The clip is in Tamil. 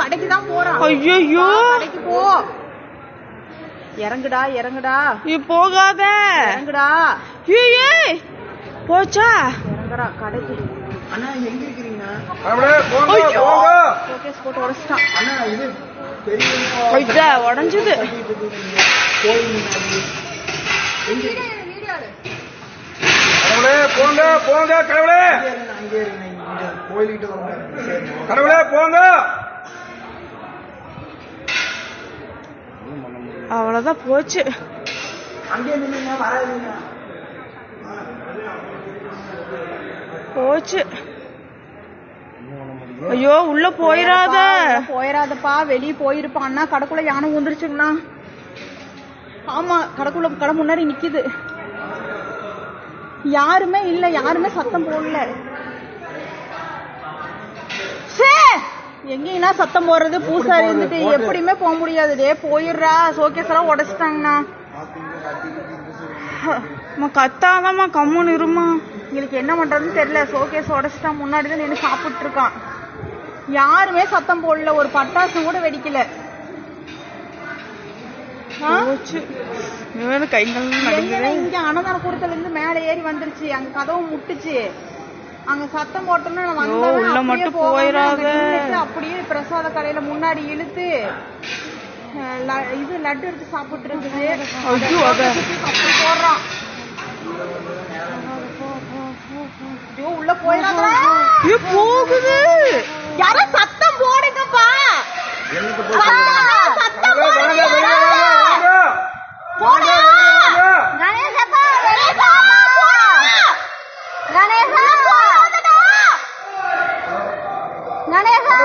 கடைக்கு தான் போறான். ஐயோ கடைக்கு போ. இறங்குடா இறங்குடா. போகாத. இறங்குடா. ஏய் போச்சா? இறங்குறா கடைக்கு. அண்ணா எங்க இருக்கீங்க? ஷோகேஸ் போட்டு உடைச்சிட்டான். அண்ணா இது பெரிய உடஞ்சது. போங்க போங்க கடவுளே, கோயிலுக்கிட்ட கடவுளே போங்க. அவ்வளவுதான் போச்சு. அங்கே நின்னுங்க, வராதீங்க. போச்சு. ஐயோ உள்ள போயிராதப்பா. வெளியே போயிருப்பான்னா கடைக்குள்ள யானை ஊந்துருச்சுங்கண்ணா. ஆமா கடைக்குள்ள கடை முன்னாடி நிக்குது. யாருமே இல்ல, யாருமே சத்தம் போடல. எங்கேனா சத்தம் போடுறது? பூசாரி இருந்துட்டு எப்படியுமே போக முடியாது. போயிடுறா. ஷோகேஸ் எல்லாம் உடைச்சிட்டாங்கண்ணா. கத்தாதம்மா, கம்முன்னு இருமா. எங்களுக்கு என்ன பண்றதுன்னு தெரியல. ஷோகேஸ் உடைச்சிட்டான். முன்னாடிதான் நின்று சாப்பிட்டு இருக்கான். யாருமே சத்தம் போடல. ஒரு பட்டாசு கூட வெடிக்கல. இங்க அன்னதான கூடத்துல இருந்து மேல ஏறி வந்துருச்சு. அங்க கதவு முட்டுச்சு. அங்க சத்தம் போட்டோம்னா உள்ள மட்டும் போயிடாத. அப்படியே பிரசாத கடையில முன்னாடி இழுத்து இது லட்டு எடுத்து சாப்பிட்டு இருக்குது. அப்படி போடுறான். உள்ள போயிடாத. போகுது. யாரோ சத்தம் போடுங்கப்பா. சத்தம் கணேசா